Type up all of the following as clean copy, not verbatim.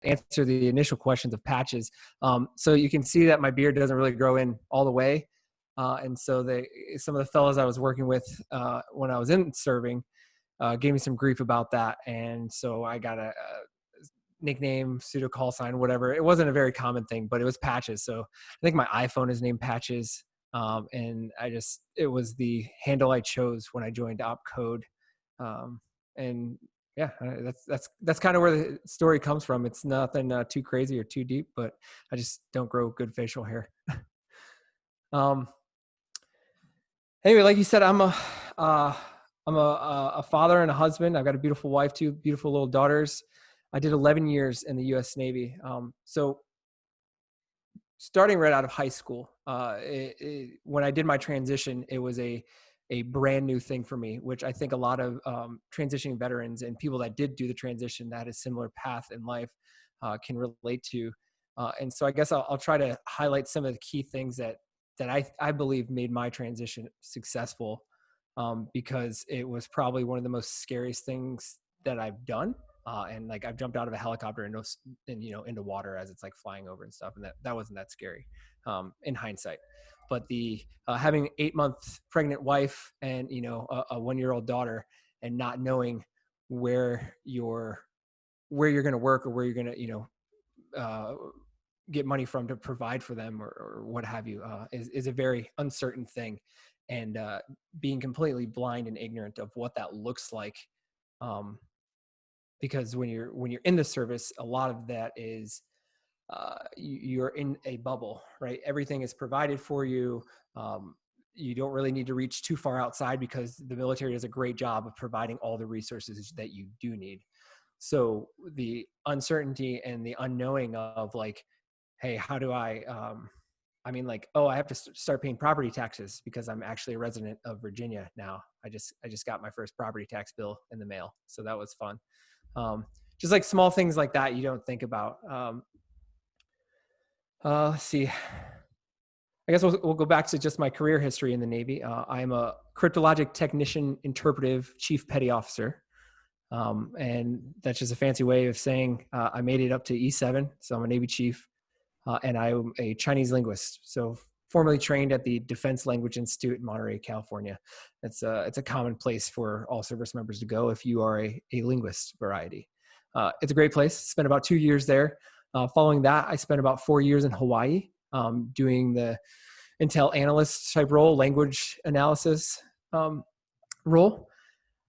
answer the initial questions of patches. So you can see that my beard doesn't really grow in all the way. And so some of the fellows I was working with when I was in serving gave me some grief about that. And so I got a nickname, pseudo call sign, whatever. It wasn't a very common thing, but it was Patches. So I think my iPhone is named Patches. And it was the handle I chose when I joined Opcode. And yeah, that's kind of where the story comes from. It's nothing too crazy or too deep, but I just don't grow good facial hair. Anyway, like you said, I'm a father and a husband. I've got a beautiful wife, two beautiful little daughters. I did 11 years in the U.S. Navy. So starting right out of high school, when I did my transition, it was a brand new thing for me, which I think a lot of transitioning veterans and people that did do the transition that had a similar path in life can relate to. And so I guess I'll try to highlight some of the key things that I believe made my transition successful, because it was probably one of the most scariest things that I've done. And like I've jumped out of a helicopter and into water as it's like flying over and stuff, and that wasn't that scary in hindsight. But the having 8-month pregnant wife and a 1-year-old daughter, and not knowing where you're going to work or where you're going to get money from to provide for them or what have you is a very uncertain thing, and being completely blind and ignorant of what that looks like. Because when you're in the service, a lot of that is you're in a bubble, right? Everything is provided for you. You don't really need to reach too far outside because the military does a great job of providing all the resources that you do need. So the uncertainty and the unknowing of like, hey, how do I have to start paying property taxes because I'm actually a resident of Virginia now. I just got my first property tax bill in the mail. So that was fun. Just like small things like that you don't think about. Let's see. I guess we'll go back to just my career history in the Navy. I'm a cryptologic technician interpretive chief petty officer. And that's just a fancy way of saying I made it up to E7. So I'm a Navy chief, and I'm a Chinese linguist. So formerly trained at the Defense Language Institute in Monterey, California. It's a common place for all service members to go if you are a linguist variety. It's a great place. Spent about 2 years there. Following that, I spent about 4 years in Hawaii doing the intel analyst type role, language analysis role.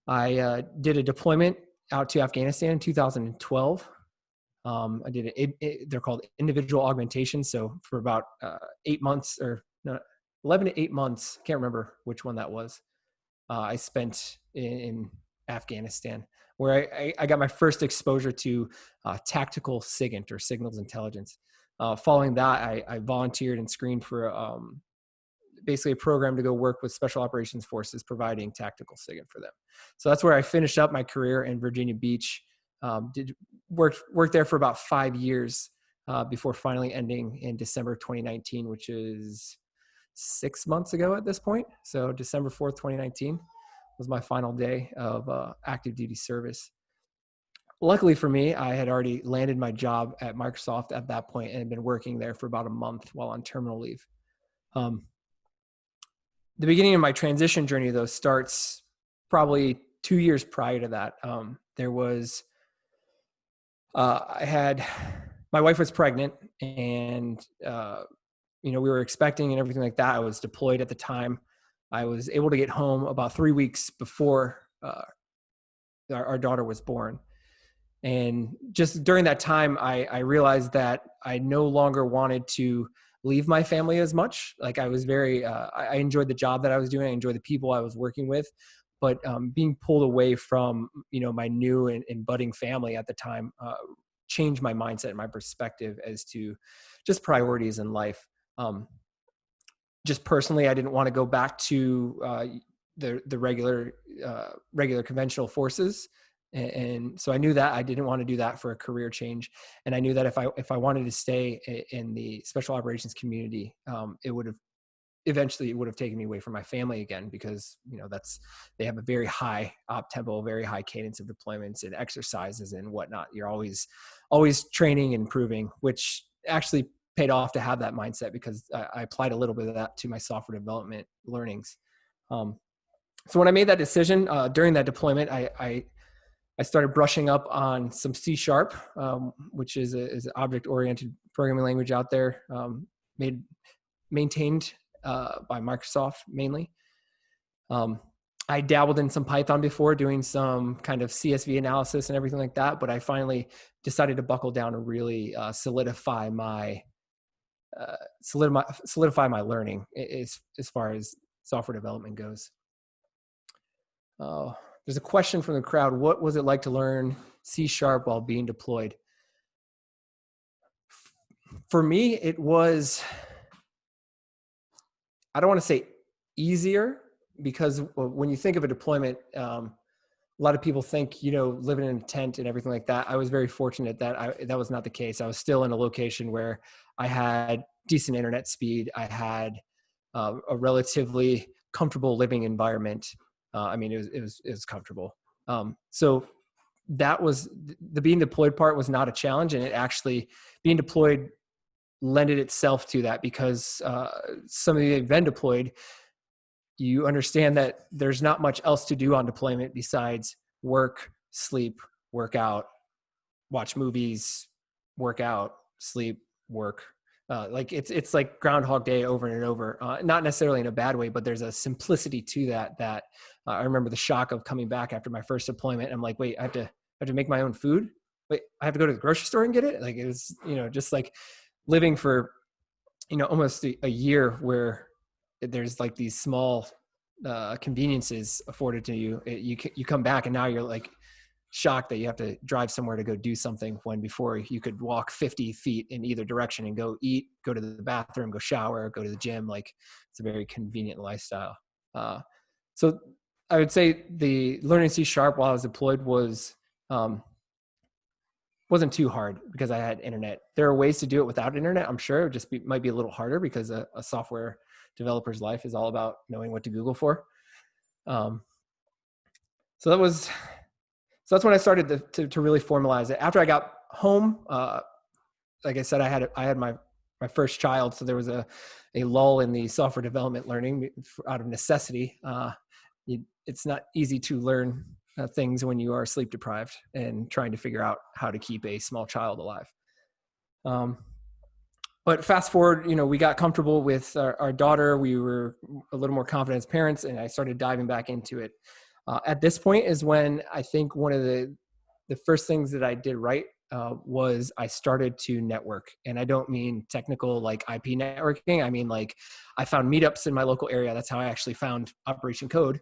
I did a deployment out to Afghanistan in 2012. I did they're called individual augmentation. So for about 8 months, or no, 11 to 8 months, can't remember which one that was, I spent in Afghanistan, where I got my first exposure to tactical SIGINT, or signals intelligence. Following that, I volunteered and screened for basically a program to go work with special operations forces providing tactical SIGINT for them. So that's where I finished up my career in Virginia Beach. Did work there for about 5 years before finally ending in December 2019, which is 6 months ago at this point. So December 4th, 2019 was my final day of active duty service. Luckily for me, I had already landed my job at Microsoft at that point and had been working there for about a month while on terminal leave. The beginning of my transition journey, though, starts probably 2 years prior to that. There was my wife was pregnant, and we were expecting and everything like that. I was deployed at the time. I was able to get home about 3 weeks before our daughter was born. And just during that time, I realized that I no longer wanted to leave my family as much. Like I was I enjoyed the job that I was doing. I enjoyed the people I was working with, but being pulled away from, my new and budding family at the time changed my mindset and my perspective as to just priorities in life. Just personally, I didn't want to go back to the regular conventional forces. And so I knew that I didn't want to do that for a career change. And I knew that if I wanted to stay in the special operations community, it would have eventually it would have taken me away from my family again, because, they have a very high op tempo, very high cadence of deployments and exercises and whatnot. You're always training and improving, which actually paid off to have that mindset, because I applied a little bit of that to my software development learnings. So when I made that decision during that deployment, I started brushing up on some C#, which is an object-oriented programming language out there, maintained by Microsoft mainly. I dabbled in some Python before, doing some kind of CSV analysis and everything like that, but I finally decided to buckle down and really solidify my learning as far as software development goes. There's a question from the crowd. What was it like to learn C# while being deployed? For me, it was, I don't want to say easier, because when you think of a deployment, a lot of people think, living in a tent and everything like that. I was very fortunate that that was not the case. I was still in a location where I had decent internet speed. I had a relatively comfortable living environment. It was comfortable. So that was the being deployed part was not a challenge, and it actually, being deployed lended itself to that, because some of you have been deployed, you understand that there's not much else to do on deployment besides work, sleep, work out, watch movies, work out, sleep, work. It's like Groundhog Day over and over. Not necessarily in a bad way, but there's a simplicity to that. I remember the shock of coming back after my first deployment. I'm like, wait, I have to make my own food. Wait, I have to go to the grocery store and get it. Like, it was, just like living for, almost a year where there's like these small conveniences afforded to you. You come back and now you're like shocked that you have to drive somewhere to go do something, when before you could walk 50 feet in either direction and go eat, go to the bathroom, go shower, go to the gym. Like, it's a very convenient lifestyle. So I would say the learning C# while I was deployed wasn't too hard, because I had internet. There are ways to do it without internet, I'm sure. It just might be a little harder, because a software developer's life is all about knowing what to Google for. So that's when I started to really formalize it. After I got home, like I said, I had my first child, so there was a lull in the software development learning out of necessity. It's not easy to learn things when you are sleep deprived and trying to figure out how to keep a small child alive. But fast forward, we got comfortable with our daughter. We were a little more confident as parents, and I started diving back into it. At this point is when I think one of the first things that I did right was I started to network. And I don't mean technical like IP networking. I mean, like, I found meetups in my local area. That's how I actually found Operation Code.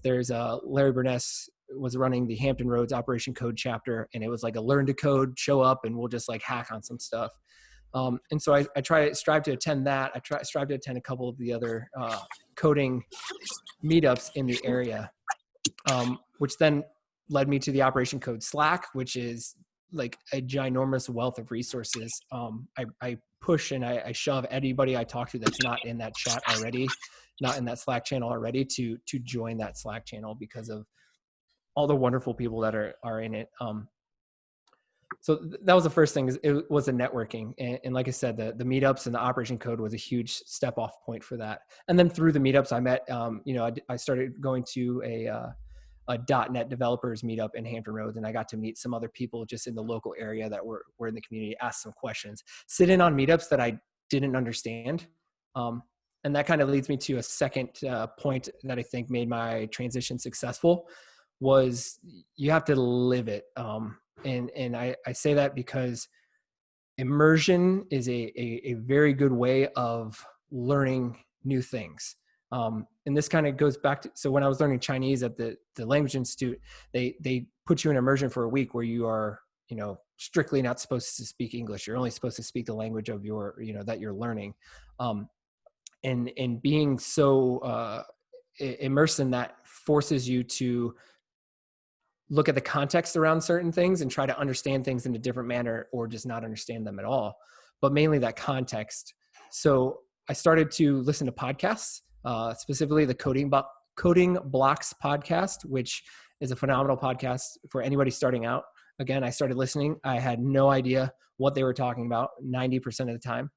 There's Larry Burness was running the Hampton Roads Operation Code chapter, and it was like a learn to code, show up, and we'll just like hack on some stuff. And so I strive to attend that. I strive to attend a couple of the other coding meetups in the area, which then led me to the Operation Code Slack, which is like a ginormous wealth of resources. I push and I shove anybody I talk to that's not in that chat already, not in that Slack channel already, to join that Slack channel, because of all the wonderful people that are in it. So that was the first thing, is it was a networking. And like I said, the meetups and the Operation Code was a huge step off point for that. And then through the meetups I met, I started going to a .NET developers meetup in Hampton Roads, and I got to meet some other people just in the local area that were in the community, ask some questions, sit in on meetups that I didn't understand. And that kind of leads me to a second point that I think made my transition successful, was you have to live it. And I say that because immersion is a very good way of learning new things. And this kind of goes back to, so when I was learning Chinese at the Language Institute, they put you in immersion for a week where you are, strictly not supposed to speak English. You're only supposed to speak the language of your, that you're learning. And being so immersed in that forces you to look at the context around certain things and try to understand things in a different manner, or just not understand them at all, but mainly that context. So I started to listen to podcasts, specifically the Coding Blocks podcast, which is a phenomenal podcast for anybody starting out. Again, I started listening. I had no idea what they were talking about 90% of the time.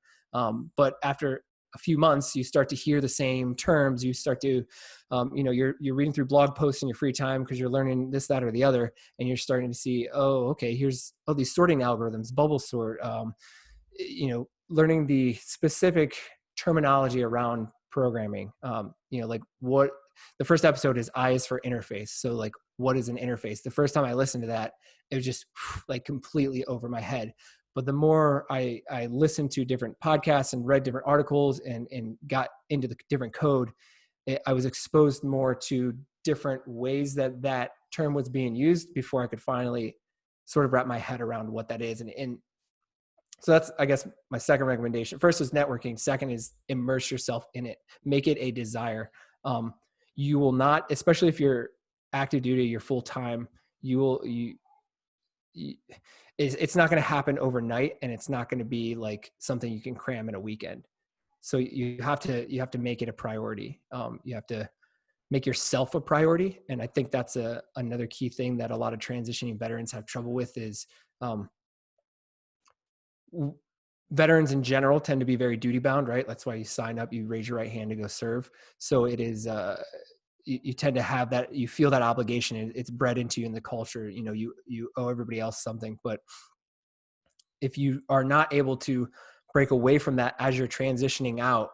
But after a few months, you start to hear the same terms. You start to, you're reading through blog posts in your free time because you're learning this, that, or the other, and you're starting to see, here's these sorting algorithms, bubble sort, learning the specific terminology around programming. Like what the first episode is I is for interface. So like, what is an interface? The first time I listened to that, it was just like completely over my head. But the more I listened to different podcasts and read different articles and got into the different code, I was exposed more to different ways that term was being used before I could finally sort of wrap my head around what that is. And so that's, I guess, my second recommendation. First is networking. Second is immerse yourself in it. Make it a desire. You will not, especially if you're active duty, you're full time, it's not going to happen overnight, and it's not going to be like something you can cram in a weekend. So you have to make it a priority. You have to make yourself a priority. And I think that's another key thing that a lot of transitioning veterans have trouble with is, veterans in general tend to be very duty bound, right? That's why you sign up, you raise your right hand to go serve. So it is, you tend to have that, you feel that obligation. It's bred into you in the culture. You owe everybody else something. But if you are not able to break away from that as you're transitioning out,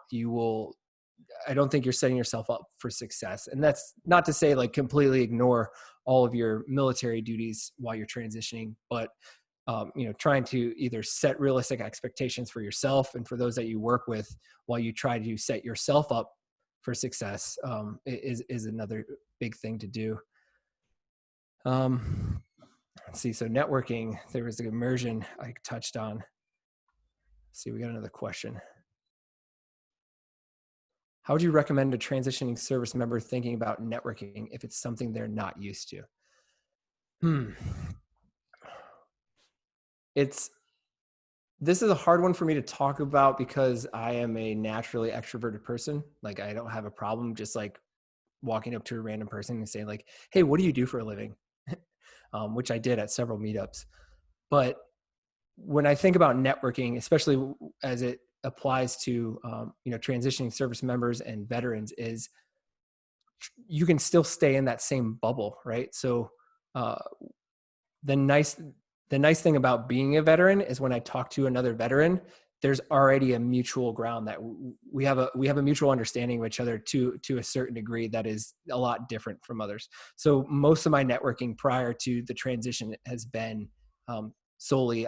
I don't think you're setting yourself up for success. And that's not to say like completely ignore all of your military duties while you're transitioning, but trying to either set realistic expectations for yourself and for those that you work with while you try to set yourself up for success is another big thing to do. Let's see. So networking, there was the immersion I touched on. Let's see, we got another question. How would you recommend a transitioning service member thinking about networking if it's something they're not used to? This is a hard one for me to talk about because I am a naturally extroverted person. Like I don't have a problem just like walking up to a random person and saying like, hey, what do you do for a living? Which I did at several meetups. But when I think about networking, especially as it applies to, transitioning service members and veterans, is you can still stay in that same bubble, right? So the nice thing about being a veteran is when I talk to another veteran, there's already a mutual ground that we have a mutual understanding of each other to a certain degree that is a lot different from others. So most of my networking prior to the transition has been solely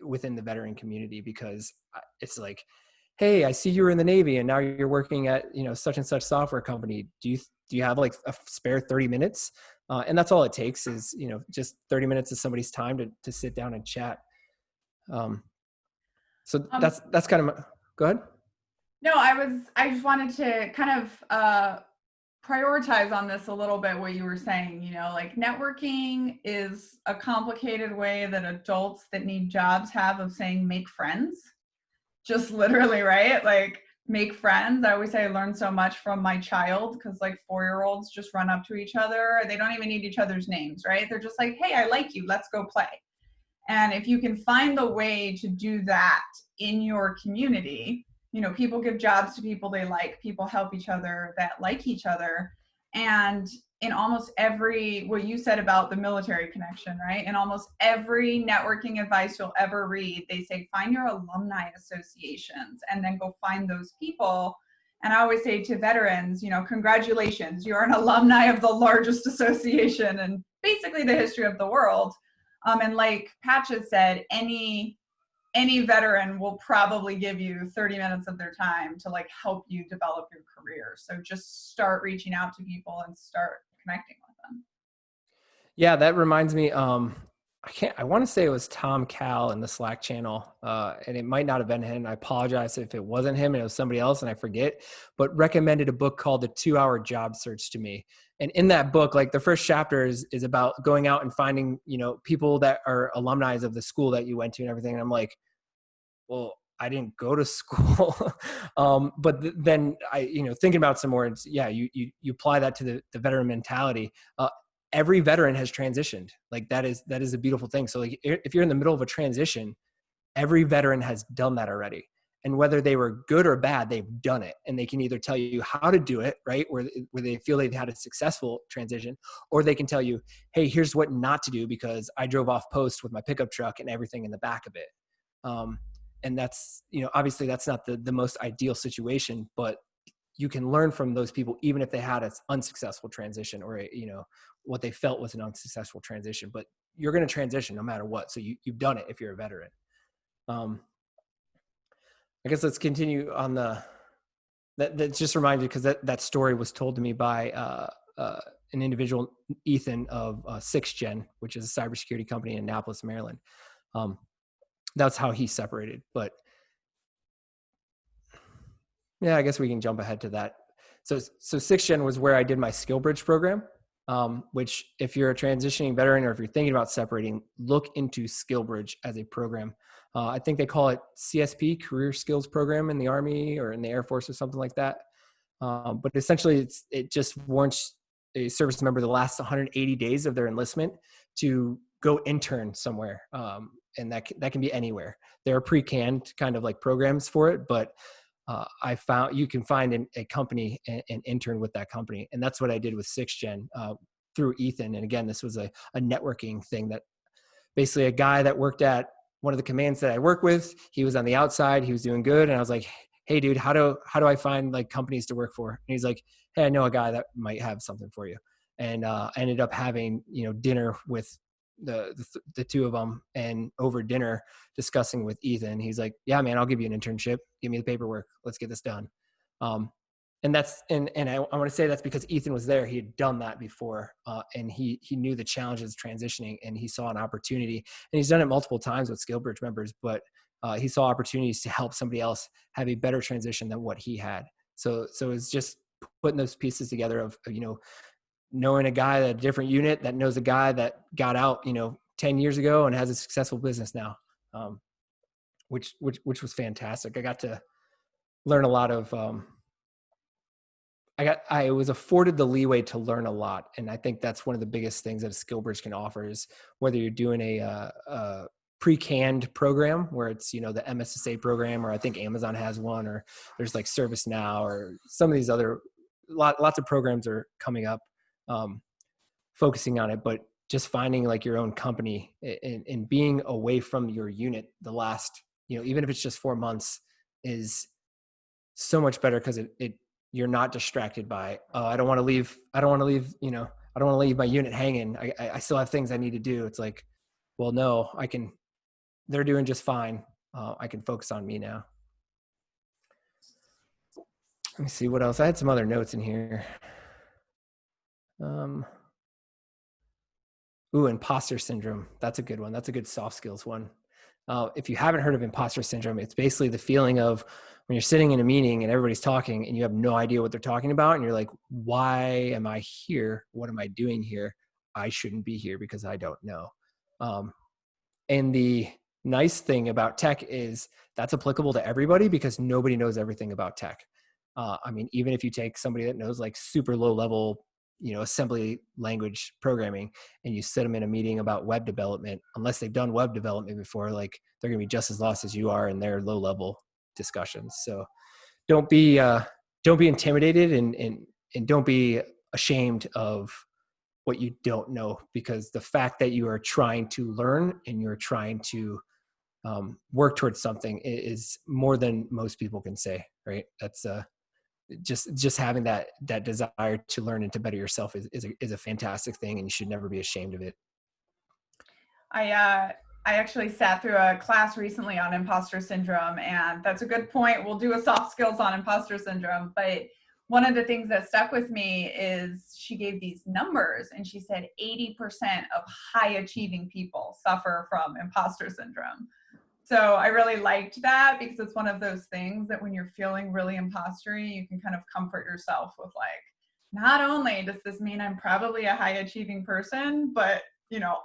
within the veteran community, because it's like, hey, I see you were in the Navy and now you're working at, such and such software company. Do you have like a spare 30 minutes? And that's all it takes is, just 30 minutes of somebody's time to sit down and chat. So that's kind of go ahead. No, I just wanted to kind of prioritize on this a little bit, what you were saying, like networking is a complicated way that adults that need jobs have of saying make friends. Just literally, right? Like make friends. I always say I learned so much from my child, because like 4-year-olds just run up to each other. They don't even need each other's names, right? They're just like, hey, I like you. Let's go play. And if you can find the way to do that in your community, people give jobs to people they like, people help each other that like each other. And in almost every, what you said about the military connection, right? In almost every networking advice you'll ever read, they say, find your alumni associations and then go find those people. And I always say to veterans, congratulations, you're an alumni of the largest association in basically the history of the world. And like Patch has said, any veteran will probably give you 30 minutes of their time to like help you develop your career. So just start reaching out to people and start connecting with them. Yeah, that reminds me, I want to say it was Tom Cal in the Slack channel, and it might not have been him. I apologize if it wasn't him and it was somebody else and I forget, but recommended a book called The 2-Hour Job Search to me. And in that book, like the first chapter is about going out and finding, people that are alumni of the school that you went to and everything. And I'm like, well, I didn't go to school. But then thinking about some more, it's, you apply that to the veteran mentality. Every veteran has transitioned. Like that is a beautiful thing. So like if you're in the middle of a transition, every veteran has done that already. And whether they were good or bad, they've done it. And they can either tell you how to do it, right? Where they feel they've had a successful transition, or they can tell you, hey, here's what not to do because I drove off post with my pickup truck and everything in the back of it. And that's, obviously that's not the most ideal situation, but you can learn from those people, even if they had an unsuccessful transition or, what they felt was an unsuccessful transition, but you're going to transition no matter what. So you've done it if you're a veteran. I guess let's continue on that just reminded, because that story was told to me by an individual, Ethan of 6th Gen, which is a cybersecurity company in Annapolis, Maryland. That's how he separated. But yeah, I guess we can jump ahead to that. So 6th Gen was where I did my Skill Bridge program, which if you're a transitioning veteran or if you're thinking about separating, look into Skill Bridge as a program. I think they call it CSP, Career Skills Program, in the Army or in the Air Force or something like that. But essentially, it just warrants a service member the last 180 days of their enlistment to go intern somewhere, and that can be anywhere. There are pre-canned kind of like programs for it, but I found you can find a company and intern with that company, and that's what I did with 6th Gen through Ethan. And again, this was a networking thing that basically a guy that worked at one of the commands that I work with, he was on the outside, he was doing good. And I was like, hey dude, how do I find like companies to work for? And he's like, hey, I know a guy that might have something for you. And I ended up having, dinner with the two of them, and over dinner discussing with Ethan. He's like, yeah, man, I'll give you an internship. Give me the paperwork. Let's get this done. And that's, and I want to say that's because Ethan was there. He had done that before, and he knew the challenges of transitioning, and he saw an opportunity, and he's done it multiple times with SkillBridge members, but he saw opportunities to help somebody else have a better transition than what he had. So it's just putting those pieces together of, knowing a guy at a different unit that knows a guy that got out, 10 years ago and has a successful business now, which was fantastic. I got to learn a lot of, I was afforded the leeway to learn a lot. And I think that's one of the biggest things that a SkillBridge can offer is whether you're doing a pre-canned program where it's, the MSSA program, or I think Amazon has one, or there's like ServiceNow or some of these other, lots of programs are coming up focusing on it, but just finding like your own company and being away from your unit the last, even if it's just 4 months, is so much better because you're not distracted by, oh, I don't want to leave, I don't want to leave my unit hanging. I still have things I need to do. It's like, well, no, they're doing just fine. I can focus on me now. Let me see what else. I had some other notes in here. Imposter syndrome. That's a good one. That's a good soft skills one. If you haven't heard of imposter syndrome, it's basically the feeling of when you're sitting in a meeting and everybody's talking and you have no idea what they're talking about. And you're like, why am I here? What am I doing here? I shouldn't be here because I don't know. And the nice thing about tech is that's applicable to everybody because nobody knows everything about tech. Even if you take somebody that knows like super low level, assembly language programming, and you sit them in a meeting about web development, unless they've done web development before, like they're going to be just as lost as you are in their low level discussions. So don't be intimidated and don't be ashamed of what you don't know, because the fact that you are trying to learn and you're trying to work towards something is more than most people can say, right? That's just having that desire to learn and to better yourself is a fantastic thing, and you should never be ashamed of it. I actually sat through a class recently on imposter syndrome, and that's a good point. We'll do a soft skills on imposter syndrome, but one of the things that stuck with me is she gave these numbers, and she said 80% of high achieving people suffer from imposter syndrome. So I really liked that because it's one of those things that when you're feeling really impostery, you can kind of comfort yourself with like, not only does this mean I'm probably a high achieving person, but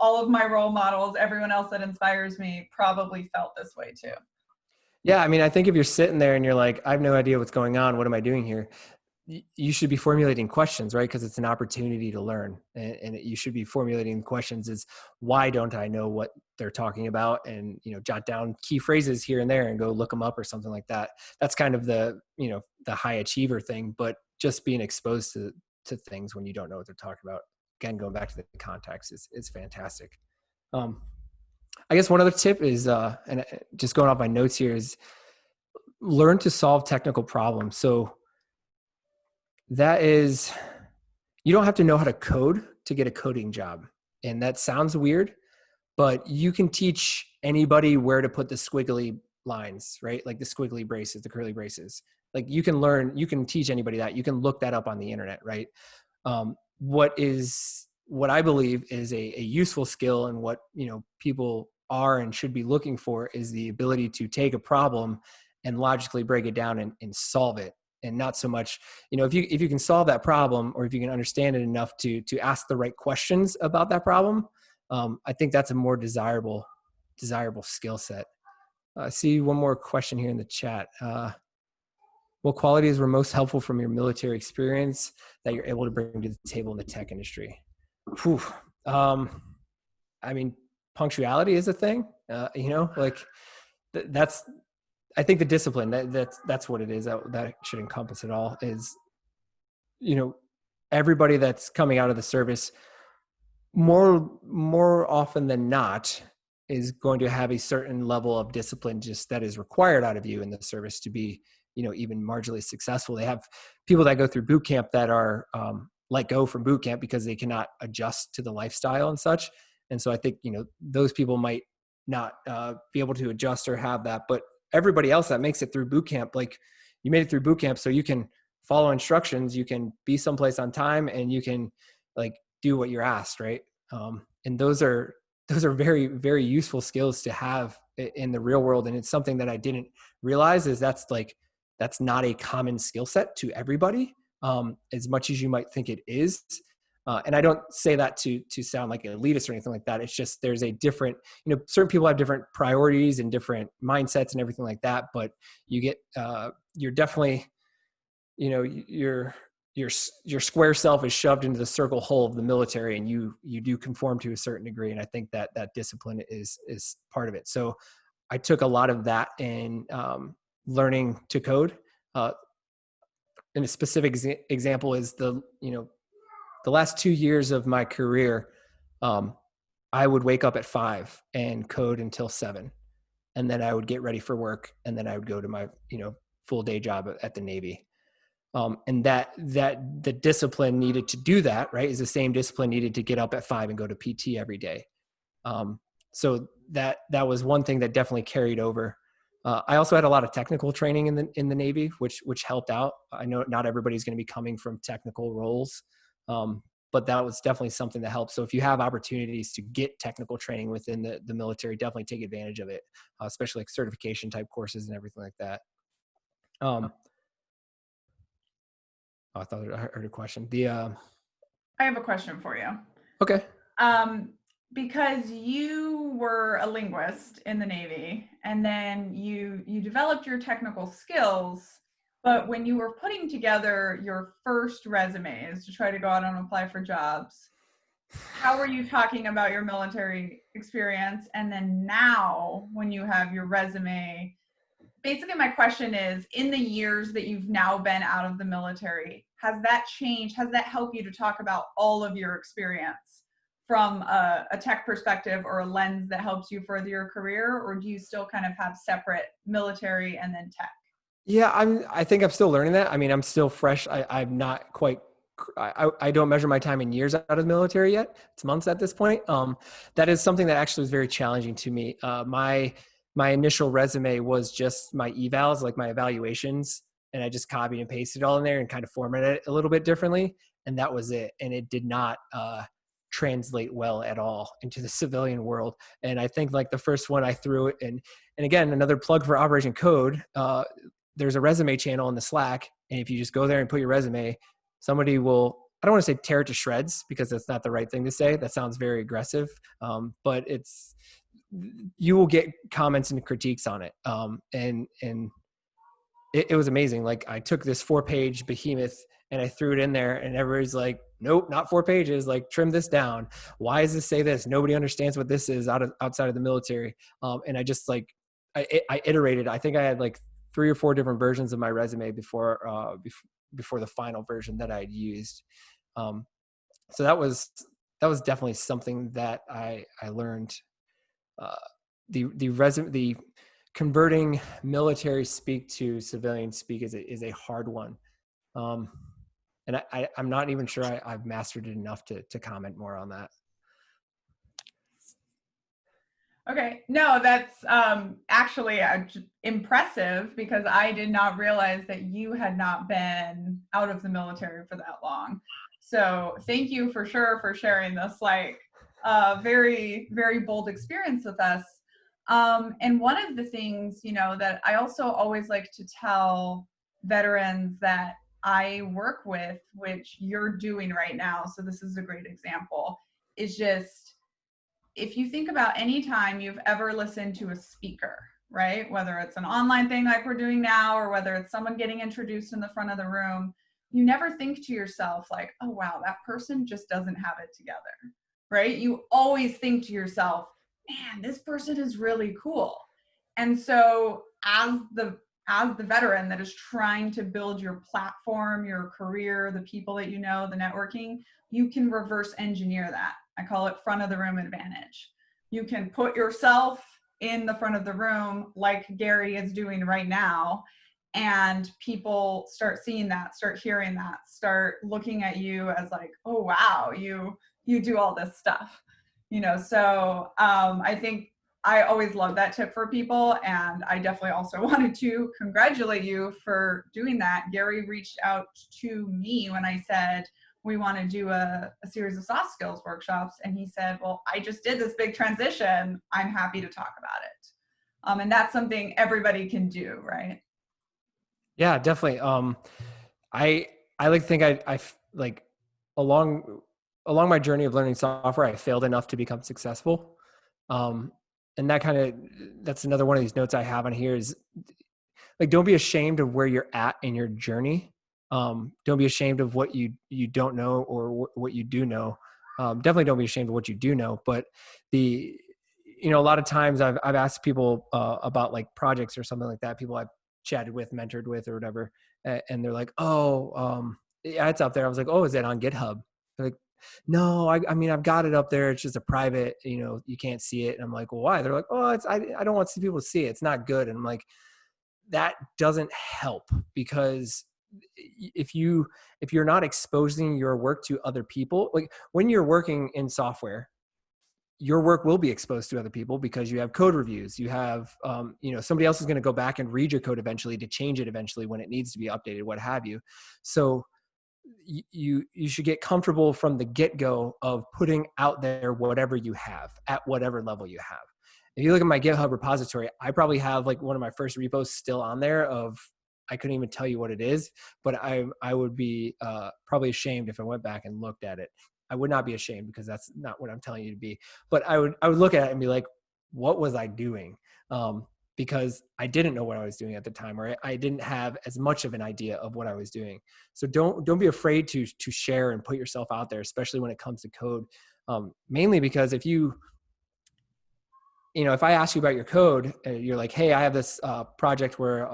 all of my role models, everyone else that inspires me probably felt this way too. Yeah, I mean, I think if you're sitting there and you're like, I have no idea what's going on, what am I doing here? You should be formulating questions, right? Because it's an opportunity to learn, and you should be formulating questions is, why don't I know what they're talking about? And, jot down key phrases here and there and go look them up or something like that. That's kind of the high achiever thing, but just being exposed to things when you don't know what they're talking about. Again, going back to the context is fantastic. I guess one other tip is, and just going off my notes here, is learn to solve technical problems. So that is, you don't have to know how to code to get a coding job. And that sounds weird, but you can teach anybody where to put the squiggly lines, right? Like the squiggly braces, the curly braces. Like you can teach anybody that. You can look that up on the internet, right? What I believe is a useful skill, and what people are and should be looking for, is the ability to take a problem and logically break it down and solve it. And not so much, if you can solve that problem, or if you can understand it enough to ask the right questions about that problem, I think that's a more desirable skill set. I see one more question here in the chat. What qualities were most helpful from your military experience that you're able to bring to the table in the tech industry? Whew. I mean, punctuality is a thing. Like that's, I think the discipline, that's what it is. That should encompass it all. Is, everybody that's coming out of the service, more often than not, is going to have a certain level of discipline just that is required out of you in the service to be, even marginally successful. They have people that go through boot camp that are let go from boot camp because they cannot adjust to the lifestyle and such. And so I think, those people might not be able to adjust or have that, but everybody else that makes it through boot camp, like, you made it through boot camp so you can follow instructions, you can be someplace on time, and you can, like, do what you're asked, right? And those are very, very useful skills to have in the real world. And it's something that I didn't realize is that's not a common skill set to everybody, as much as you might think it is. And I don't say that to sound like an elitist or anything like that. It's just, there's a different, certain people have different priorities and different mindsets and everything like that. But you're definitely, your square self is shoved into the circle hole of the military, and you do conform to a certain degree. And I think that discipline is part of it. So I took a lot of that in learning to code. And a specific example is the last 2 years of my career, I would wake up at 5 and code until 7. And then I would get ready for work. And then I would go to my, full day job at the Navy. And that the discipline needed to do that, right, is the same discipline needed to get up at 5 and go to PT every day. So that was one thing that definitely carried over. I also had a lot of technical training in the Navy, which helped out. I know not everybody's going to be coming from technical roles, but that was definitely something that helped. So if you have opportunities to get technical training within the military, definitely take advantage of it, especially like certification type courses and everything like that. I thought I heard a question. I have a question for you. Okay. Because you were a linguist in the Navy, and then you developed your technical skills, but when you were putting together your first resumes to try to go out and apply for jobs, how were you talking about your military experience? And then now, when you have your resume, basically my question is, in the years that you've now been out of the military, has that changed? Has that helped you to talk about all of your experience from a tech perspective, or a lens that helps you further your career? Or do you still kind of have separate military and then tech? Yeah, I think I'm still learning that. I mean, I'm still fresh. I'm not quite, I don't measure my time in years out of the military yet. It's months at this point. That is something that actually was very challenging to me. My initial resume was just my evals, like my evaluations, and I just copied and pasted it all in there and kind of formatted it a little bit differently. And that was it. And it did not translate well at all into the civilian world. And I think like the first one I threw it, and again, another plug for Operation Code, there's a resume channel in the Slack. And if you just go there and put your resume, somebody will, I don't want to say tear it to shreds, because that's not the right thing to say. That sounds very aggressive. But you will get comments and critiques on it. And it was amazing. Like I took this 4-page behemoth and I threw it in there and everybody's like, nope, not 4 pages. Like trim this down. Why does this say this? Nobody understands what this is outside of the military. And I just like, I iterated. I think I had like 3 or 4 different versions of my resume before the final version that I'd used. So that was definitely something that I learned. The converting military speak to civilian speak is a hard one. And I'm not even sure I've mastered it enough to comment more on that. Okay, no, that's actually impressive, because I did not realize that you had not been out of the military for that long. So thank you for sure for sharing this like very, very bold experience with us. And one of the things, you know, that I also always like to tell veterans that I work with, which you're doing right now, so this is a great example, is just, if you think about any time you've ever listened to a speaker, right? Whether it's an online thing like we're doing now, or whether it's someone getting introduced in the front of the room, you never think to yourself like, oh, wow, that person just doesn't have it together, right? You always think to yourself, man, this person is really cool. And so as the veteran that is trying to build your platform, your career, the people that you know, the networking, you can reverse engineer that. I call it front of the room advantage. You can put yourself in the front of the room like Gary is doing right now, and people start seeing that, start hearing that, start looking at you as like, oh, wow, you do all this stuff, you know? So I think I always love that tip for people. And I definitely also wanted to congratulate you for doing that. Gary reached out to me when I said, we want to do a series of soft skills workshops. And he said, well, I just did this big transition. I'm happy to talk about it. And that's something everybody can do, right? Yeah, definitely. I like to think I like along my journey of learning software, I failed enough to become successful. And that's another one of these notes I have on here is like, don't be ashamed of where you're at in your journey. Don't be ashamed of what you don't know or what you do know. Definitely don't be ashamed of what you do know. But a lot of times I've asked people about like projects or something like that. People I've chatted with, mentored with, or whatever, and they're like, "Oh, yeah, it's up there." I was like, "Oh, is it on GitHub?" They're like, "No, I mean, I've got it up there. It's just a private, you can't see it." And I'm like, "Well, why?" They're like, "Oh, I don't want people to see it. It's not good." And I'm like, that doesn't help, because if you're not exposing your work to other people, like when you're working in software, your work will be exposed to other people because you have code reviews. You have, somebody else is going to go back and read your code eventually to change it eventually when it needs to be updated, what have you. So you should get comfortable from the get-go of putting out there whatever you have at whatever level you have. If you look at my GitHub repository, I probably have like one of my first repos still on there of, I couldn't even tell you what it is, but I would be probably ashamed if I went back and looked at it. I would not be ashamed because that's not what I'm telling you to be. But I would look at it and be like, what was I doing? Because I didn't know what I was doing at the time, or I didn't have as much of an idea of what I was doing. So don't be afraid to share and put yourself out there, especially when it comes to code. Mainly because if I ask you about your code and you're like, hey, I have this project where,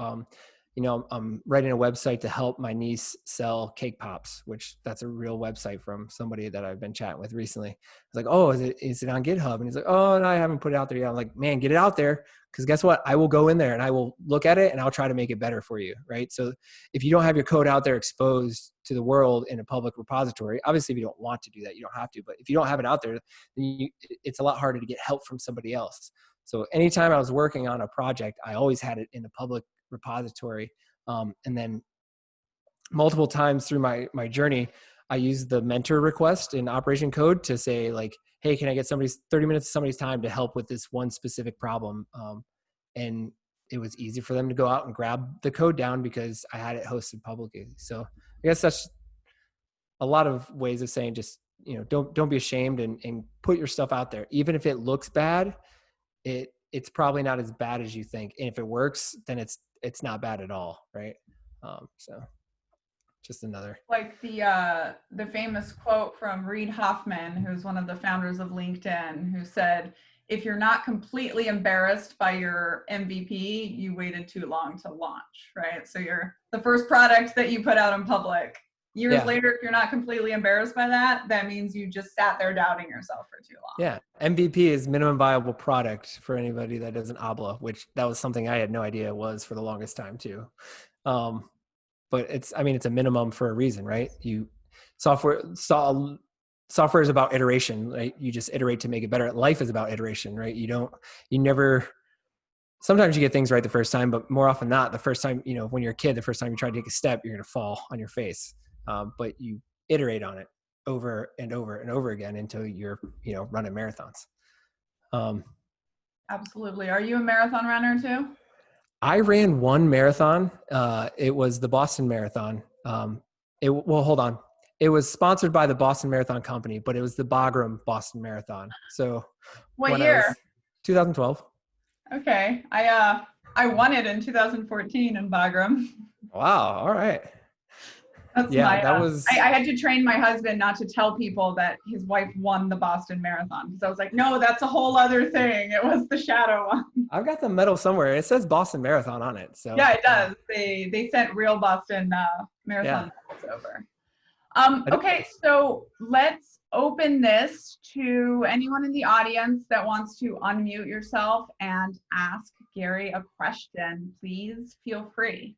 I'm writing a website to help my niece sell cake pops, which that's a real website from somebody that I've been chatting with recently. I was like, oh, is it on GitHub? And he's like, oh, no, I haven't put it out there yet. I'm like, man, get it out there. Because guess what? I will go in there and I will look at it and I'll try to make it better for you, right? So if you don't have your code out there exposed to the world in a public repository, obviously if you don't want to do that, you don't have to. But if you don't have it out there, then it's a lot harder to get help from somebody else. So anytime I was working on a project, I always had it in a public repository. And then multiple times through my journey, I used the mentor request in Operation Code to say like, hey, can I get 30 minutes of somebody's time to help with this one specific problem? And it was easy for them to go out and grab the code down because I had it hosted publicly. So I guess that's a lot of ways of saying just, don't be ashamed and put your stuff out there. Even if it looks bad, it's probably not as bad as you think. And if it works, then it's not bad at all, right? So just another. Like the famous quote from Reid Hoffman, who's one of the founders of LinkedIn, who said, if you're not completely embarrassed by your MVP, you waited too long to launch, right? So you're the first product that you put out in public. Years later, if you're not completely embarrassed by that, that means you just sat there doubting yourself for too long. Yeah. MVP is minimum viable product for anybody that doesn't ABLA, which that was something I had no idea it was for the longest time too. But it's a minimum for a reason, right? Software is about iteration, right? You just iterate to make it better. Life is about iteration, right? Sometimes you get things right the first time, but more often not, the first time, when you're a kid, the first time you try to take a step, you're going to fall on your face. But you iterate on it over and over and over again until you're, running marathons. Absolutely. Are you a marathon runner too? I ran one marathon. It was the Boston Marathon. Hold on. It was sponsored by the Boston Marathon Company, but it was the Bagram Boston Marathon. So what year? 2012. Okay. I won it in 2014 in Bagram. Wow. All right. That's that was. I had to train my husband not to tell people that his wife won the Boston Marathon, because I was like, no, that's a whole other thing. It was the shadow one. I've got the medal somewhere. It says Boston Marathon on it. So yeah, it does. They sent real Boston Marathon medals over. Okay, so let's open this to anyone in the audience that wants to unmute yourself and ask Gary a question. Please feel free.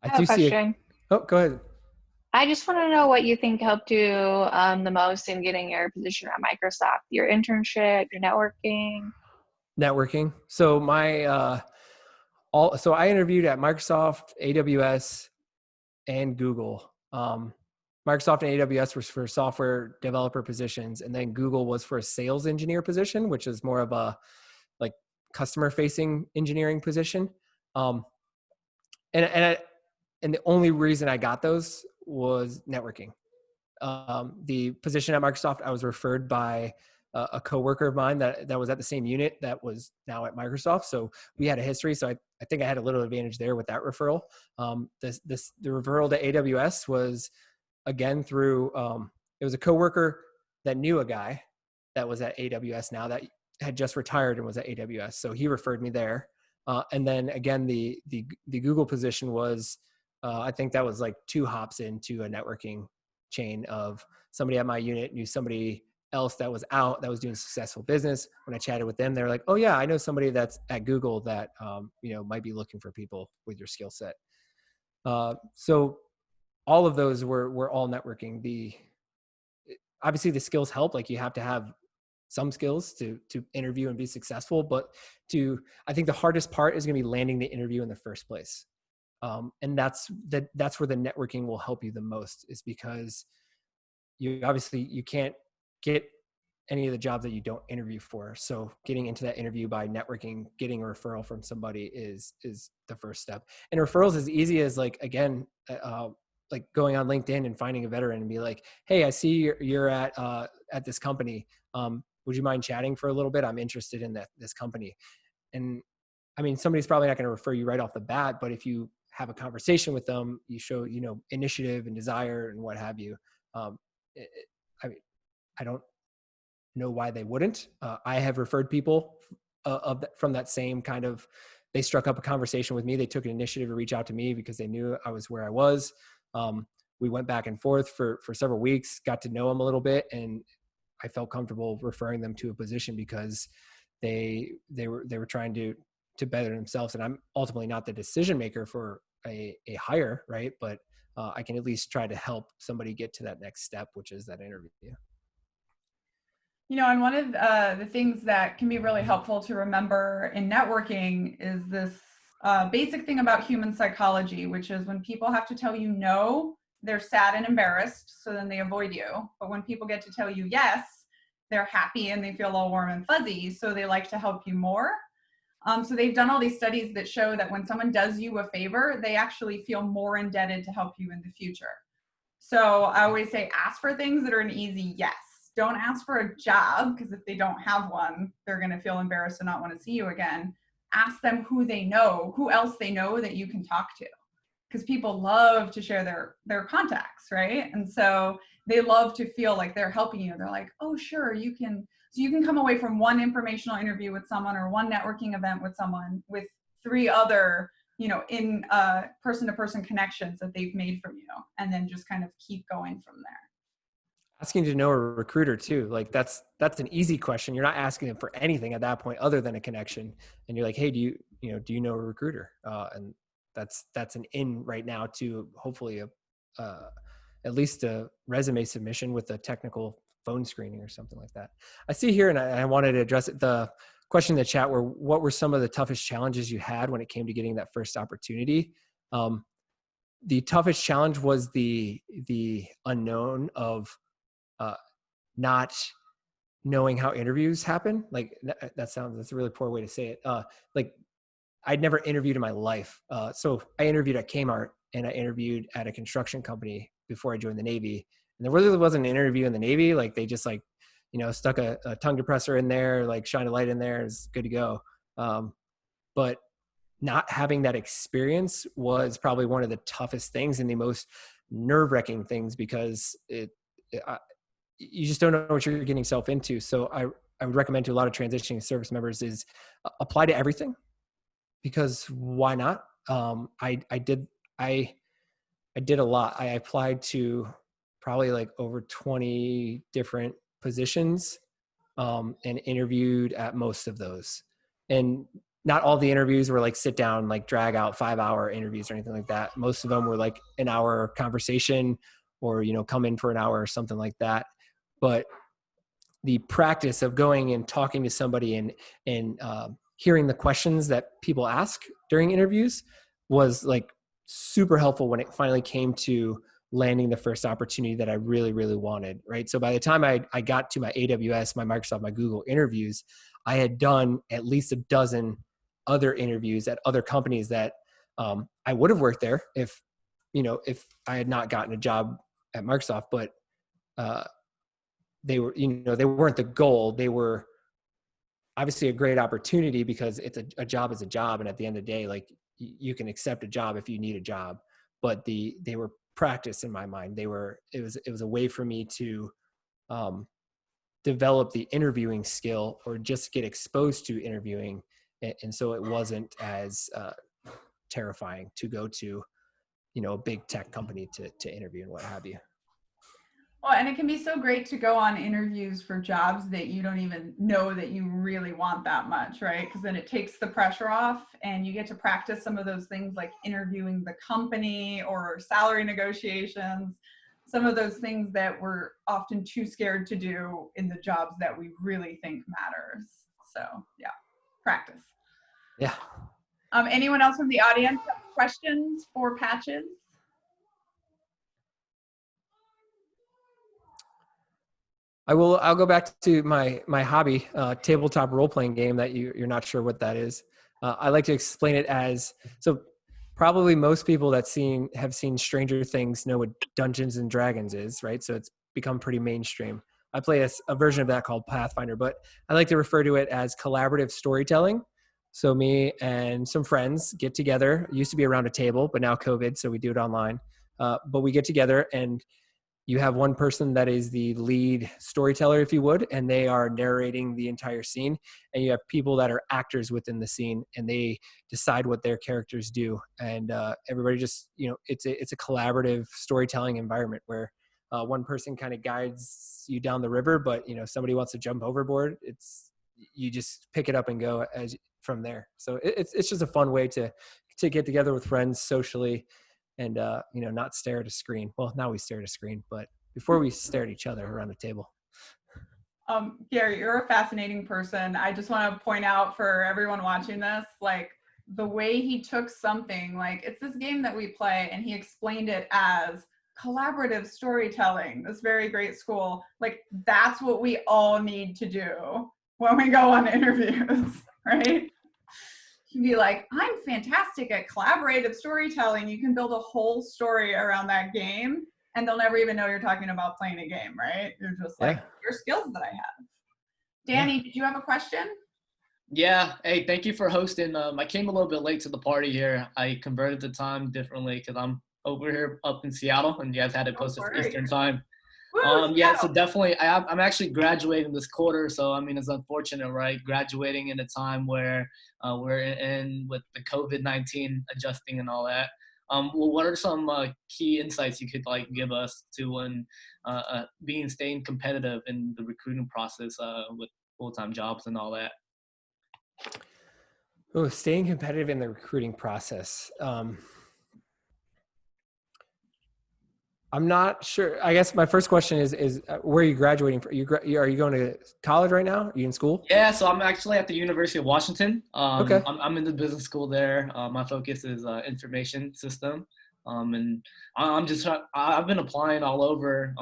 I have a question. Oh, go ahead. I just want to know what you think helped you the most in getting your position at Microsoft, your internship, your networking. Networking. So so I interviewed at Microsoft, AWS, and Google. Microsoft and AWS was for software developer positions, and then Google was for a sales engineer position, which is more of a like customer facing engineering position. And the only reason I got those was networking. The position at Microsoft, I was referred by a coworker of mine that was at the same unit that was now at Microsoft. So we had a history. So I think I had a little advantage there with that referral. The referral to AWS was again through, it was a coworker that knew a guy that was at AWS now that had just retired and was at AWS. So he referred me there. And then again, the Google position was, I think that was like 2 hops into a networking chain of somebody at my unit knew somebody else that was out that was doing successful business. When I chatted with them, they're like, oh yeah, I know somebody that's at Google that, might be looking for people with your skill set. So all of those were all networking. Obviously the skills help, like you have to have some skills to interview and be successful, but I think the hardest part is going to be landing the interview in the first place. And that's where the networking will help you the most, is because you can't get any of the jobs that you don't interview for. So getting into that interview by networking, getting a referral from somebody is the first step. And referrals is easy as like going on LinkedIn and finding a veteran and be like, hey, I see you're at this company. Would you mind chatting for a little bit? I'm interested in this company. And I mean, somebody's probably not going to refer you right off the bat, but if you have a conversation with them, you show, initiative and desire and what have you. I don't know why they wouldn't. I have referred people from that same kind of, they struck up a conversation with me. They took an initiative to reach out to me because they knew I was where I was. We went back and forth for several weeks, got to know them a little bit, and I felt comfortable referring them to a position because they were trying to better themselves. And I'm ultimately not the decision maker for a hire, right? But I can at least try to help somebody get to that next step, which is that interview. And one of the things that can be really helpful to remember in networking is this basic thing about human psychology, which is when people have to tell you no, they're sad and embarrassed, so then they avoid you. But when people get to tell you yes, they're happy and they feel all warm and fuzzy, so they like to help you more. So they've done all these studies that show that when someone does you a favor, they actually feel more indebted to help you in the future. So I always say, ask for things that are an easy yes. don't ask for a job, because if they don't have one, they're going to feel embarrassed and not want to see you again. Ask them who they know, who else they know that you can talk to, because people love to share their contacts, right? And so they love to feel like they're helping you. They're like, oh, sure, you can. So you can come away from one informational interview with someone or one networking event with someone with 3 other, in person-to-person connections that they've made from you, and then just kind of keep going from there. Asking to know a recruiter too, like that's an easy question. You're not asking them for anything at that point other than a connection, and you're like, hey, do you know a recruiter? And that's an in right now to hopefully at least a resume submission with a technical phone screening or something like that. I see here, and I wanted to address it. The question in the chat were, what were some of the toughest challenges you had when it came to getting that first opportunity? The toughest challenge was the unknown of not knowing how interviews happen. Like that's a really poor way to say it. Like I'd never interviewed in my life. So I interviewed at Kmart and I interviewed at a construction company before I joined the Navy. And there really wasn't an interview in the Navy. Like they just stuck a tongue depressor in there, like shine a light in there, is good to go. But not having that experience was probably one of the toughest things and the most nerve-wracking things, because you just don't know what you're getting yourself into. So I would recommend to a lot of transitioning service members is apply to everything, because why not? I did a lot. I applied to probably like over 20 different positions and interviewed at most of those. And not all the interviews were like sit down, like drag out 5-hour interviews or anything like that. Most of them were like an hour conversation or, come in for an hour or something like that. But the practice of going and talking to somebody and hearing the questions that people ask during interviews was like super helpful when it finally came to landing the first opportunity that I really, really wanted, right? So by the time I got to my AWS, my Microsoft, my Google interviews, I had done at least a dozen other interviews at other companies that I would have worked there if I had not gotten a job at Microsoft, but they were, they weren't the goal. They were obviously a great opportunity because it's a job is a job. And at the end of the day, like you can accept a job if you need a job, but they were practice in my mind. It was a way for me to develop the interviewing skill or just get exposed to interviewing. And so it wasn't as terrifying to go to, a big tech company to interview and what have you. Well, and it can be so great to go on interviews for jobs that you don't even know that you really want that much, right? Because then it takes the pressure off and you get to practice some of those things like interviewing the company or salary negotiations, some of those things that we're often too scared to do in the jobs that we really think matters. So yeah, practice. Yeah. Anyone else from the audience have questions for Patches? I'll go back to my hobby, tabletop role-playing game that you're not sure what that is. I like to explain it as, so probably most people that have seen Stranger Things know what Dungeons and Dragons is, right? So it's become pretty mainstream. I play a version of that called Pathfinder, but I like to refer to it as collaborative storytelling. So me and some friends get together, it used to be around a table, but now COVID, so we do it online. But we get together and you have one person that is the lead storyteller, if you would, and they are narrating the entire scene. And you have people that are actors within the scene and they decide what their characters do. And everybody just, it's a collaborative storytelling environment where one person kind of guides you down the river, but somebody wants to jump overboard. You just pick it up and go from there. So it's just a fun way to get together with friends socially and not stare at a screen. Well, now we stare at a screen, but before we stare at each other around the table. Gary, you're a fascinating person. I just want to point out for everyone watching this, like the way he took something, like it's this game that we play and he explained it as collaborative storytelling, this very great school. Like that's what we all need to do when we go on interviews, right? You'd be like, I'm fantastic at collaborative storytelling. You can build a whole story around that game. and they'll never even know you're talking about playing a game, right? You're just like, your skills that I have. Danny, did you have a question? Yeah. Hey, thank you for hosting. I came a little bit late to the party here. I converted the time differently because I'm over here up in Seattle, and you guys had it posted for Eastern time. Yeah, so definitely, I'm actually graduating this quarter. So, I mean, it's unfortunate, right? Graduating in a time where we're in with the COVID-19 adjusting and all that. Well, what are some key insights you could like give us to when staying competitive in the recruiting process with full-time jobs and all that? Oh, staying competitive in the recruiting process. I'm not sure. I guess my first question is where are you graduating from? Are you going to college right now? Are you in school? Yeah, so I'm actually at the University of Washington. Okay. I'm in the business school there. My focus is information system. And I've been applying all over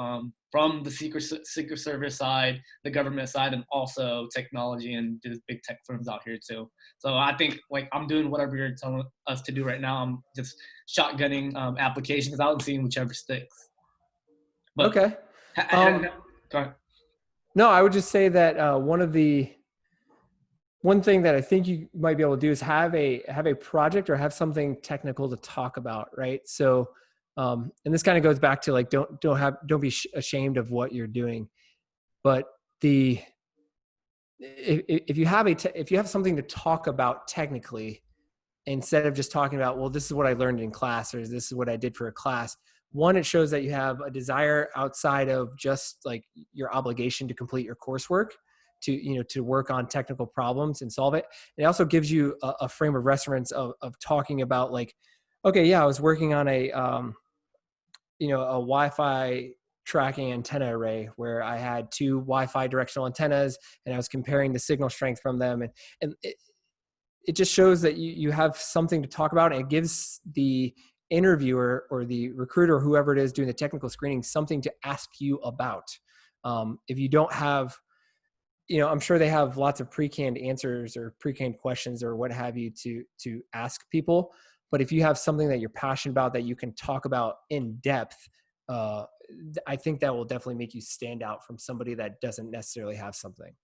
from the Secret Service side, the government side, and also technology and just big tech firms out here too. So I think like I'm doing whatever you're telling us to do right now. I'm just shotgunning applications out and seeing whichever sticks. But, okay. Go ahead. No, I would just say that one thing that I think you might be able to do is have a project or have something technical to talk about, right? So, and this kind of goes back to like don't be ashamed of what you're doing, but if you have something to talk about technically, instead of just talking about, well, this is what I learned in class, or this is what I did for a class. One, it shows that you have a desire outside of just like your obligation to complete your coursework, to work on technical problems and solve it. It also gives you a frame of reference of talking about like, okay, yeah, I was working on a Wi-Fi tracking antenna array where I had two Wi-Fi directional antennas and I was comparing the signal strength from them. And it just shows that you have something to talk about, and it gives the interviewer or the recruiter, or whoever it is doing the technical screening, something to ask you about. If you don't have, I'm sure they have lots of pre-canned answers or pre-canned questions or what have you to ask people. But if you have something that you're passionate about that you can talk about in depth, I think that will definitely make you stand out from somebody that doesn't necessarily have something.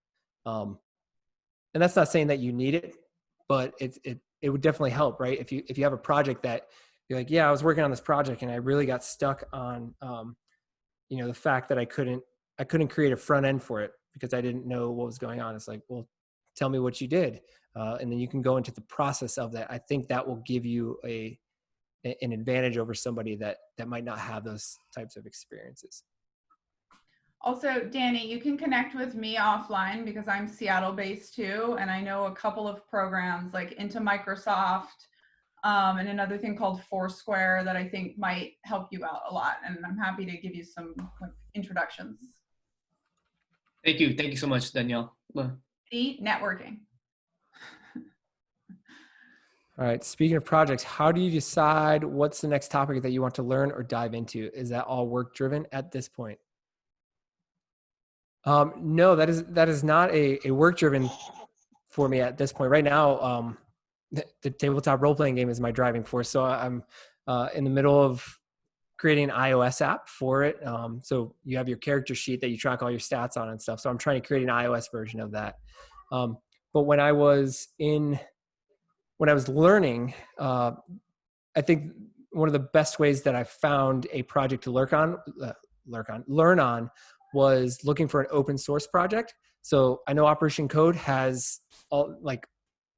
And that's not saying that you need it, but it would definitely help, right? If you have a project that you're like, yeah, I was working on this project and I really got stuck on, the fact that I couldn't create a front end for it because I didn't know what was going on. It's like, well, tell me what you did. And then you can go into the process of that. I think that will give you an advantage over somebody that might not have those types of experiences. Also, Danny, you can connect with me offline because I'm Seattle based too. And I know a couple of programs like Into Microsoft and another thing called Foursquare that I think might help you out a lot. And I'm happy to give you some introductions. Thank you. Thank you so much, Danielle. See, networking. All right. Speaking of projects, how do you decide what's the next topic that you want to learn or dive into? Is that all work driven at this point? No, that is not a work driven for me at this point. Right now, the tabletop role playing game is my driving force. So I'm in the middle of creating an iOS app for it. So you have your character sheet that you track all your stats on and stuff. So I'm trying to create an iOS version of that. But when I was learning, I think one of the best ways that I found a project to learn on was looking for an open source project. So I know Operation Code has all like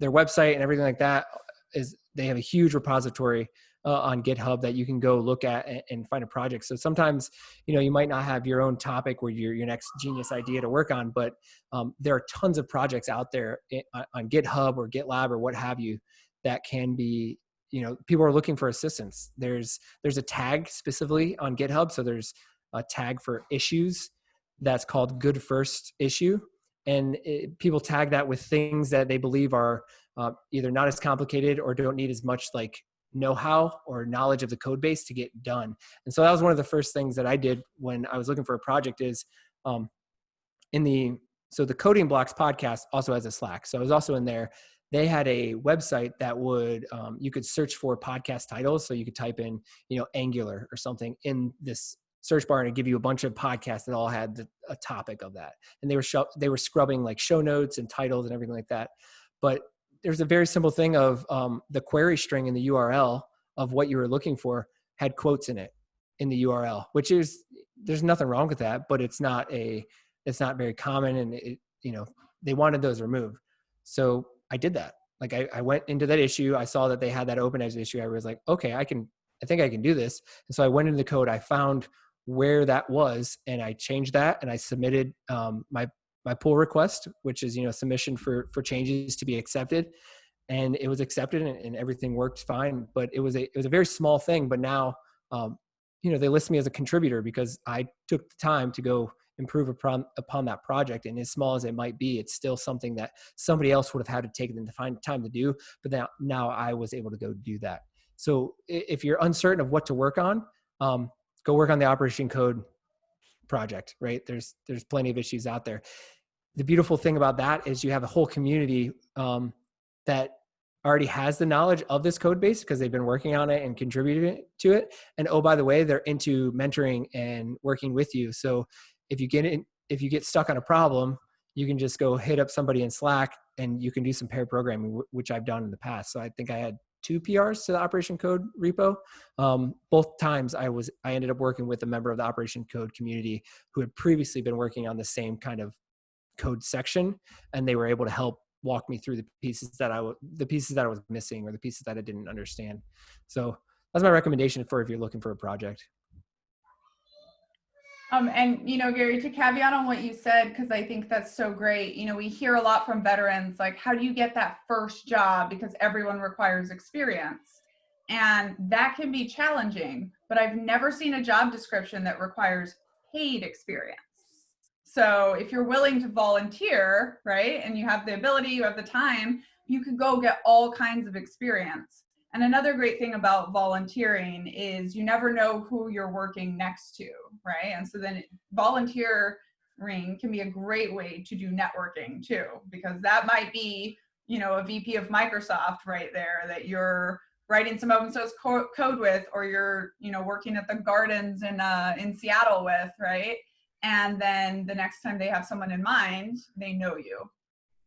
their website and everything like that they have a huge repository on GitHub that you can go look at and find a project. So sometimes, you might not have your own topic where your next genius idea to work on, but there are tons of projects out there on GitHub or GitLab or what have you that can be, people are looking for assistance. There's a tag specifically on GitHub. So there's a tag for issues that's called Good First Issue. And people tag that with things that they believe are either not as complicated or don't need as much like know-how or knowledge of the code base to get done. And so that was one of the first things that I did when I was looking for a project is so the Coding Blocks podcast also has a Slack. So I was also in there. They had a website that would, you could search for podcast titles. So you could type in, Angular or something in this search bar and it'd give you a bunch of podcasts that all had a topic of that. And they were scrubbing like show notes and titles and everything like that. But there's a very simple thing of the query string in the URL of what you were looking for had quotes in it in the URL, which is, there's nothing wrong with that, but it's not very common. And they wanted those removed. So I did that. Like I went into that issue. I saw that they had that open as issue. I was like, okay, I think I can do this. And so I went into the code, I found where that was, and I changed that, and I submitted my pull request, which is, submission for changes to be accepted. And it was accepted, and everything worked fine. But it was a very small thing. But now, they list me as a contributor because I took the time to go improve upon that project. And as small as it might be, it's still something that somebody else would have had to take them to find time to do. But now I was able to go do that. So if you're uncertain of what to work on, go work on the operation code project, right? There's plenty of issues out there. The beautiful thing about that is you have a whole community that already has the knowledge of this code base because they've been working on it and contributed to it. And oh, by the way, they're into mentoring and working with you. So if you get stuck on a problem, you can just go hit up somebody in Slack and you can do some pair programming, which I've done in the past. So I think I had 2 PRs to the operation code repo. Both times I ended up working with a member of the operation code community who had previously been working on the same kind of code section, and they were able to help walk me through the pieces that I was missing or the pieces that I didn't understand. So that's my recommendation for if you're looking for a project. And, Gary, to caveat on what you said, because I think that's so great, we hear a lot from veterans, like, how do you get that first job? Because everyone requires experience. And that can be challenging, but I've never seen a job description that requires paid experience. So if you're willing to volunteer, right, and you have the ability, you have the time, you could go get all kinds of experience. And another great thing about volunteering is you never know who you're working next to, right? And so then volunteering can be a great way to do networking too, because that might be, a VP of Microsoft right there that you're writing some open source code with, or you're, working at the gardens in Seattle with, right? And then the next time they have someone in mind, they know you.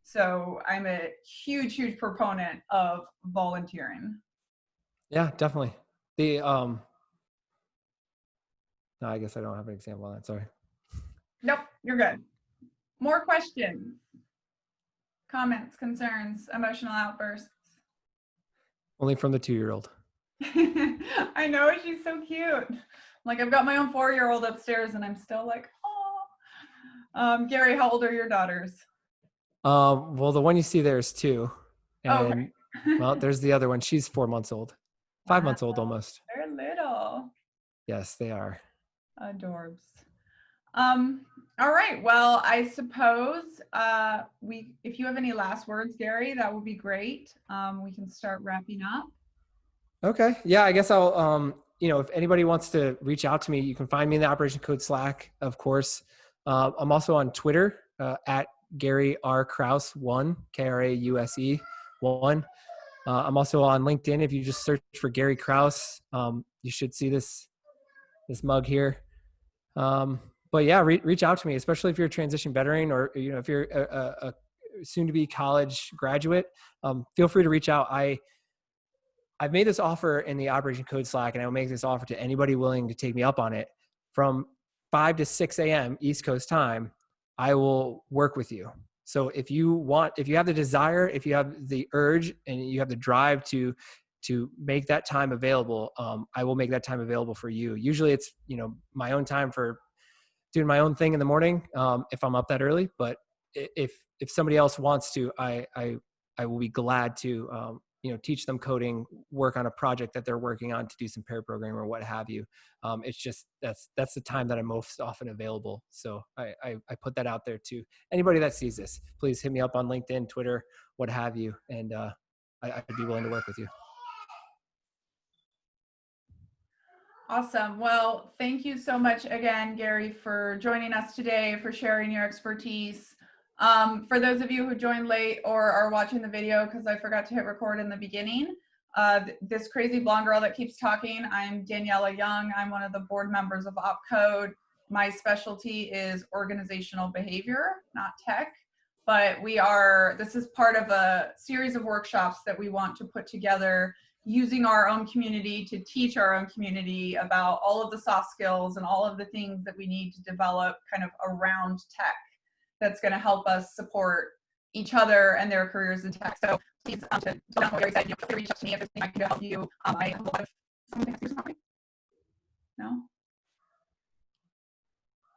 So I'm a huge, huge proponent of volunteering. Yeah, definitely. No, I guess I don't have an example of that. Sorry. Nope, you're good. More questions, comments, concerns, emotional outbursts. Only from the 2-year-old. I know, she's so cute. Like, I've got my own 4-year-old upstairs and I'm still like, oh. Gary, how old are your daughters? Well, the one you see there is 2. And okay. Well, there's the other one. She's 4 months old. 5 months old almost. They're little. Yes, they are. Adorbs. All right. Well, I suppose if you have any last words, Gary, that would be great. We can start wrapping up. Okay. Yeah, I guess I'll if anybody wants to reach out to me, you can find me in the Operation Code Slack, of course. I'm also on Twitter at Gary R. Krause 1, Krause 1. I'm also on LinkedIn. If you just search for Gary Krause, you should see this mug here. But yeah, reach out to me, especially if you're a transition veteran or if you're a soon-to-be college graduate. Feel free to reach out. I've made this offer in the Operation Code Slack, and I will make this offer to anybody willing to take me up on it. From 5 to 6 a.m. East Coast time, I will work with you. So if you have the desire, if you have the urge, and you have the drive to make that time available, I will make that time available for you. Usually it's, my own time for doing my own thing in the morning, if I'm up that early. But if somebody else wants to, I will be glad to, teach them coding, work on a project that they're working on, to do some pair programming or what have you. It's just, that's the time that I'm most often available. So I put that out there to anybody that sees this. Please hit me up on LinkedIn, Twitter, what have you. And I'd be willing to work with you. Awesome. Well, thank you so much again, Gary, for joining us today, for sharing your expertise. For those of you who joined late or are watching the video because I forgot to hit record in the beginning, this crazy blonde girl that keeps talking. I'm Daniela Young. I'm one of the board members of OpCode. My specialty is organizational behavior, not tech. But this is part of a series of workshops that we want to put together using our own community to teach our own community about all of the soft skills and all of the things that we need to develop kind of around tech that's going to help us support each other and their careers in tech. So please, to what Gary said, feel free to reach out to me if there's anything I can do to help you. I have a lot of someone can ask you No?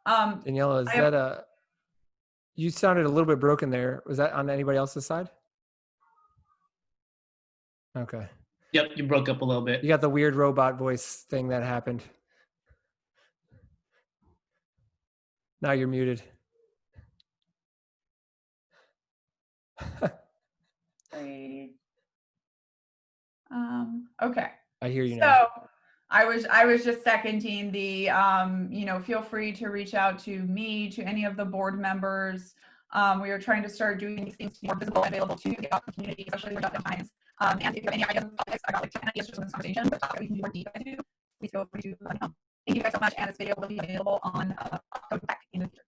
Daniela, is that you sounded a little bit broken there. Was that on anybody else's side? Okay. Yep, you broke up a little bit. You got the weird robot voice thing that happened. Now you're muted. Great. Okay. I hear you now. So I was just seconding the, feel free to reach out to me, to any of the board members. We are trying to start doing these things more visible and available to the community, especially for job times. And if you have any ideas on topics, I got like 10 ideas just from this conversation, but we can do more deep into, please feel free to let me know. Thank you guys so much, and this video will be available on Code Tech in the future.